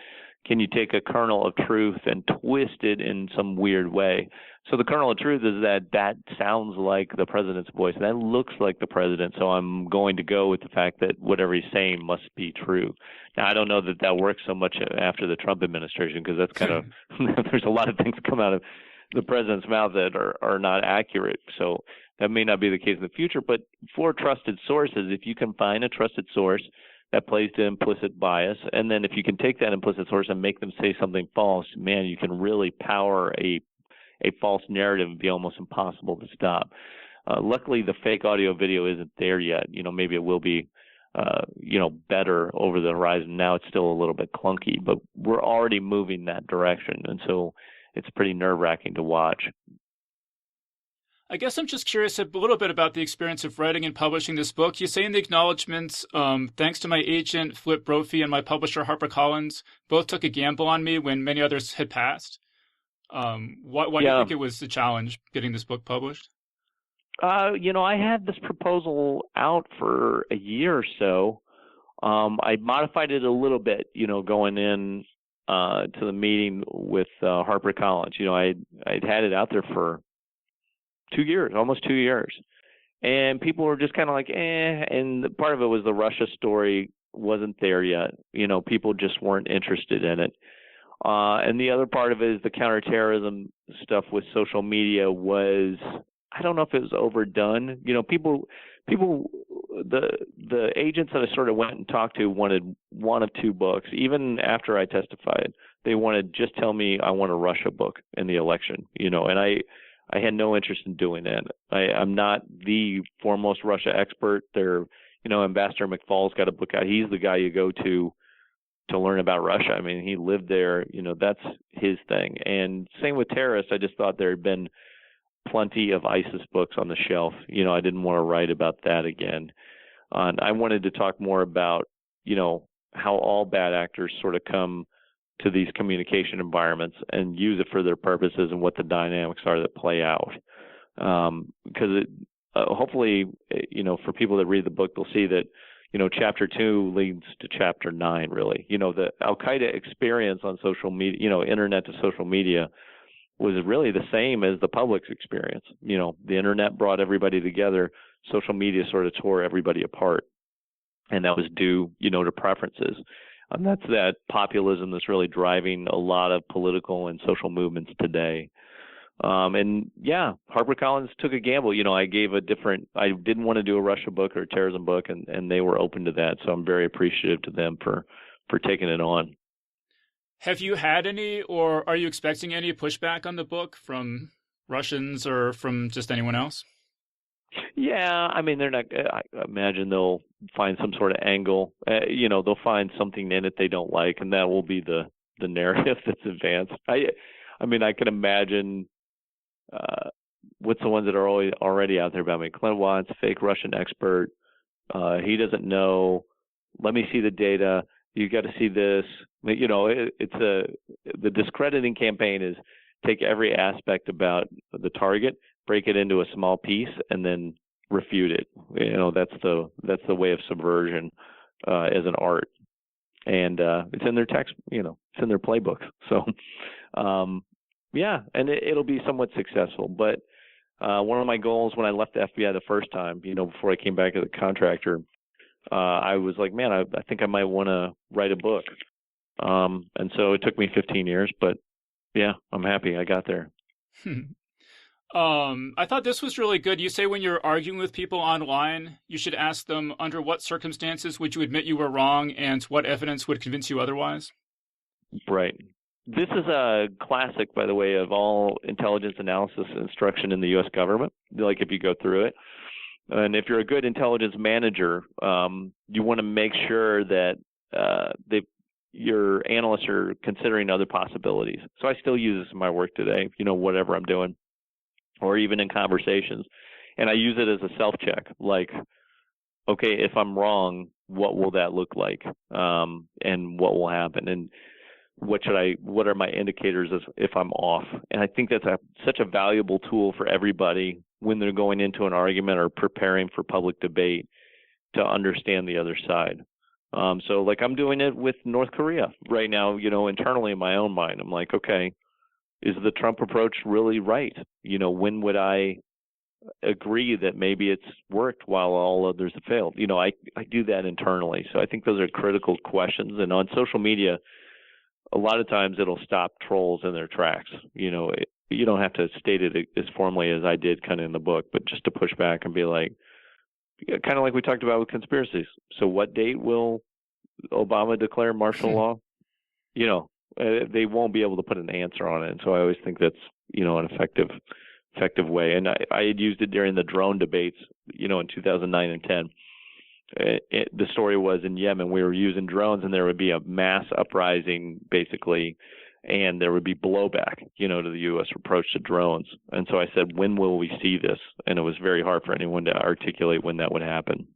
can you take a kernel of truth and twist it in some weird way? So the kernel of truth is that sounds like the president's voice. That looks like the president. So I'm going to go with the fact that whatever he's saying must be true. Now, I don't know that works so much after the Trump administration because that's kind of there's a lot of things come out of the president's mouth that are not accurate. So that may not be the case in the future. But for trusted sources, if you can find a trusted source that plays to implicit bias, and then if you can take that implicit source and make them say something false, man, you can really power a false narrative and be almost impossible to stop. Luckily, the fake audio video isn't there yet. Maybe it will be, better over the horizon. Now it's still a little bit clunky, but we're already moving that direction. And so it's pretty nerve-wracking to watch. I guess I'm just curious a little bit about the experience of writing and publishing this book. You say in the acknowledgments, thanks to my agent, Flip Brophy, and my publisher, HarperCollins, both took a gamble on me when many others had passed. Why do you think it was a challenge getting this book published? I had this proposal out for a year or so. I modified it a little bit, going in to the meeting with HarperCollins. I'd had it out there for 2 years, almost 2 years. And people were just kind of like, and part of it was the Russia story wasn't there yet. People just weren't interested in it. And the other part of it is the counterterrorism stuff with social media was, I don't know if it was overdone. People, the agents that I sort of went and talked to wanted one of two books. Even after I testified, they wanted, just tell me I want a Russia book in the election, and I had no interest in doing that. I'm not the foremost Russia expert. Ambassador McFaul's got a book out. He's the guy you go to learn about Russia. I mean, he lived there. That's his thing. And same with terrorists. I just thought there had been plenty of ISIS books on the shelf. I didn't want to write about that again. And I wanted to talk more about, how all bad actors sort of come to these communication environments and use it for their purposes and what the dynamics are that play out. Because hopefully, for people that read the book, they'll see that, chapter 2 leads to chapter 9, really. The Al-Qaeda experience on social media, internet to social media, was really the same as the public's experience. The internet brought everybody together. Social media sort of tore everybody apart. And that was due, to preferences. And that's that populism that's really driving a lot of political and social movements today. HarperCollins took a gamble. I didn't want to do a Russia book or a terrorism book, and they were open to that. So I'm very appreciative to them for taking it on. Have you had any, or are you expecting any pushback on the book from Russians or from just anyone else? Yeah, I mean, they're not. I imagine they'll find some sort of angle. They'll find something in it they don't like, and that will be the narrative that's advanced. I mean, I can imagine what's the ones that are already out there about me. Clint Watts, fake Russian expert. He doesn't know. Let me see the data. You got to see this. The discrediting campaign is take every aspect about the target, break it into a small piece, and then refute it. That's the way of subversion as an art, and it's in their text. It's in their playbooks. So, and it'll be somewhat successful. But one of my goals when I left the FBI the first time, before I came back as a contractor, I was like, man, I think I might want to write a book. And so it took me 15 years, but yeah, I'm happy I got there. I thought this was really good. You say when you're arguing with people online, you should ask them under what circumstances would you admit you were wrong and what evidence would convince you otherwise? Right. This is a classic, by the way, of all intelligence analysis instruction in the U.S. government, like if you go through it. And if you're a good intelligence manager, you want to make sure that your analysts are considering other possibilities. So I still use this in my work today, whatever I'm doing, or even in conversations. And I use it as a self-check, like, okay, if I'm wrong, what will that look like? And what will happen? And what are my indicators if I'm off? And I think that's such a valuable tool for everybody when they're going into an argument or preparing for public debate to understand the other side. So like I'm doing it with North Korea right now, internally in my own mind. I'm like, okay, is the Trump approach really right? When would I agree that maybe it's worked while all others have failed? I do that internally. So I think those are critical questions. And on social media, a lot of times it'll stop trolls in their tracks. you don't have to state it as formally as I did kind of in the book, but just to push back and be like, kind of like we talked about with conspiracies. So what date will Obama declare martial law? They won't be able to put an answer on it. And so I always think that's, an effective way. And I had used it during the drone debates, in 2009 and 10. The story was in Yemen, we were using drones and there would be a mass uprising basically, and there would be blowback, to the U.S. approach to drones. And so I said, when will we see this? And it was very hard for anyone to articulate when that would happen.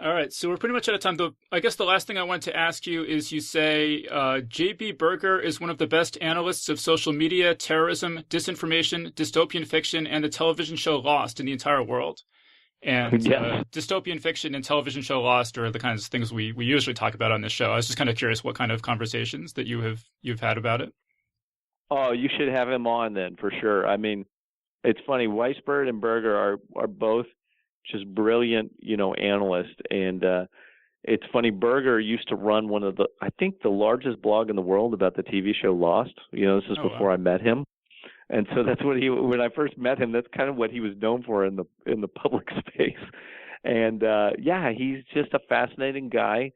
All right, so we're pretty much out of time. I guess the last thing I want to ask you is you say J.B. Berger is one of the best analysts of social media, terrorism, disinformation, dystopian fiction, and the television show Lost in the entire world. And dystopian fiction and television show Lost are the kinds of things we usually talk about on this show. I was just kind of curious what kind of conversations that you've had about it. Oh, you should have him on then for sure. I mean, it's funny. Weisberg and Berger are both just brilliant, analysts. And it's funny. Berger used to run one of the largest blog in the world about the TV show Lost. This is before I met him. And so that's what when I first met him, that's kind of what he was known for in the public space. And he's just a fascinating guy,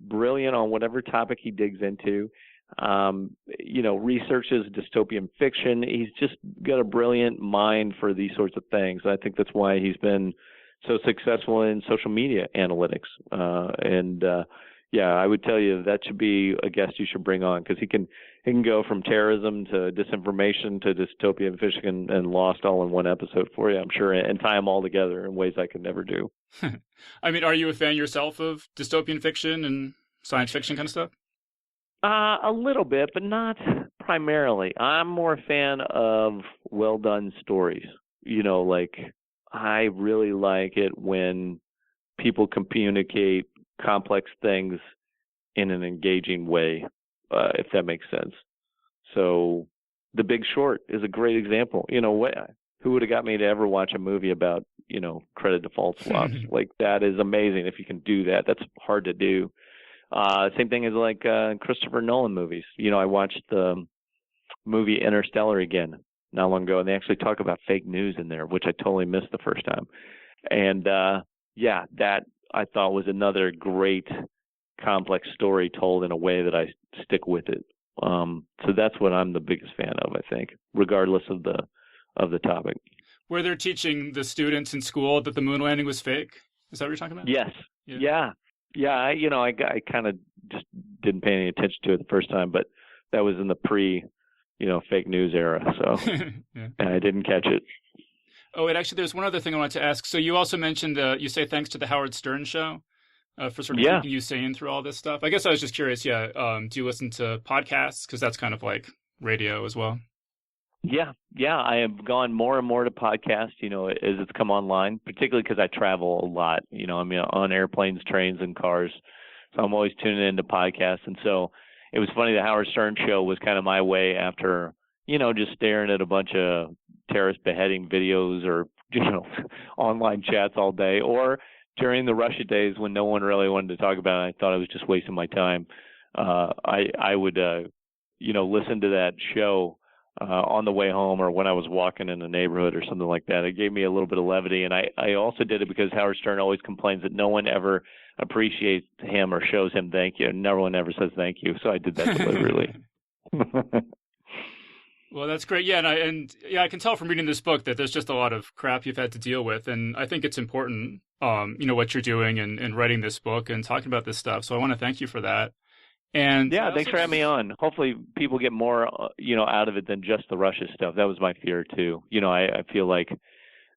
brilliant on whatever topic he digs into. Researches dystopian fiction. He's just got a brilliant mind for these sorts of things. I think that's why he's been so successful in social media analytics. I would tell you that should be a guest you should bring on, because he can go from terrorism to disinformation to dystopian fiction and Lost all in one episode for you, I'm sure, and tie them all together in ways I could never do. I mean, are you a fan yourself of dystopian fiction and science fiction kind of stuff? A little bit, but not primarily. I'm more a fan of well-done stories. I really like it when people communicate complex things in an engaging way, if that makes sense. So The Big Short is a great example. Who would have got me to ever watch a movie about, credit default swaps? Like, that is amazing if you can do that. That's hard to do. Same thing as like Christopher Nolan movies. I watched the movie Interstellar again not long ago, and they actually talk about fake news in there, which I totally missed the first time. And that I thought was another great complex story told in a way that I stick with it. So that's what I'm the biggest fan of, I think, regardless of the topic. Where they're teaching the students in school that the moon landing was fake? Is that what you're talking about? Yes. Yeah. I kind of just didn't pay any attention to it the first time, but that was in the fake news era, so and I didn't catch it. Oh, and actually, there's one other thing I wanted to ask. So you also mentioned you say thanks to the Howard Stern show for sort of keeping you sane through all this stuff. I guess I was just curious. Do you listen to podcasts? Because that's kind of like radio as well. Yeah. I have gone more and more to podcasts, as it's come online, particularly because I travel a lot. I'm on airplanes, trains, and cars. So I'm always tuning into podcasts. And so it was funny, the Howard Stern show was kind of my way after, just staring at a bunch of terrorist beheading videos or, online chats all day, or during the Russia days when no one really wanted to talk about it. I thought I was just wasting my time. I would, listen to that show on the way home or when I was walking in the neighborhood or something like that. It gave me a little bit of levity. And I also did it because Howard Stern always complains that no one ever appreciates him or shows him thank you. No one ever says thank you. So I did that deliberately. Well, that's great. Yeah. And I can tell from reading this book that there's just a lot of crap you've had to deal with. And I think it's important, what you're doing and writing this book and talking about this stuff. So I want to thank you for that. And thanks for having me on. Hopefully people get more, out of it than just the Russia stuff. That was my fear too. I feel like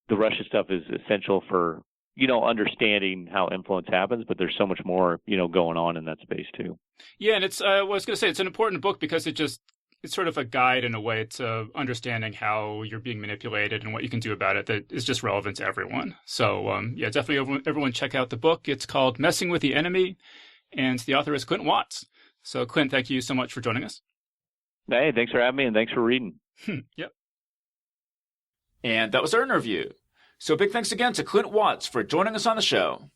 the Russia stuff is essential for, understanding how influence happens, but there's so much more, going on in that space too. Yeah. And it's, I was going to say, it's an important book because it's sort of a guide in a way to understanding how you're being manipulated and what you can do about it that is just relevant to everyone. So, definitely everyone check out the book. It's called Messing with the Enemy, and the author is Clint Watts. So, Clint, thank you so much for joining us. Hey, thanks for having me, and thanks for reading. Yep. And that was our interview. So big thanks again to Clint Watts for joining us on the show.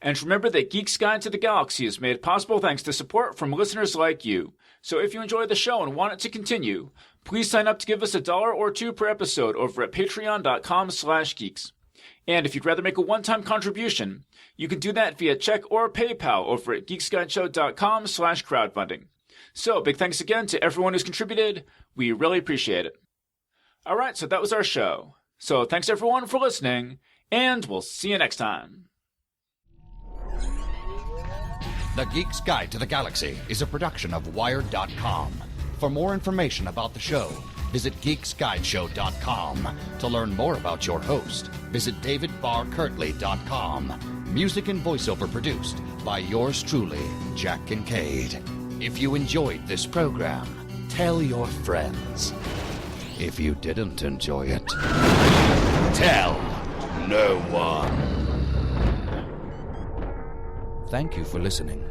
And remember that Geek's Guide to the Galaxy is made possible thanks to support from listeners like you. So if you enjoy the show and want it to continue, please sign up to give us $1 or $2 per episode over at patreon.com/geeks. And if you'd rather make a one-time contribution, you can do that via check or PayPal over at geeksguideshow.com/crowdfunding. So big thanks again to everyone who's contributed. We really appreciate it. All right, so that was our show. So thanks everyone for listening, and we'll see you next time. The Geek's Guide to the Galaxy is a production of Wired.com. For more information about the show, visit geeksguideshow.com. To learn more about your host, visit davidbarrkirtley.com. Music and voiceover produced by yours truly, Jack Kincaid. If you enjoyed this program, tell your friends. If you didn't enjoy it, tell no one. Thank you for listening.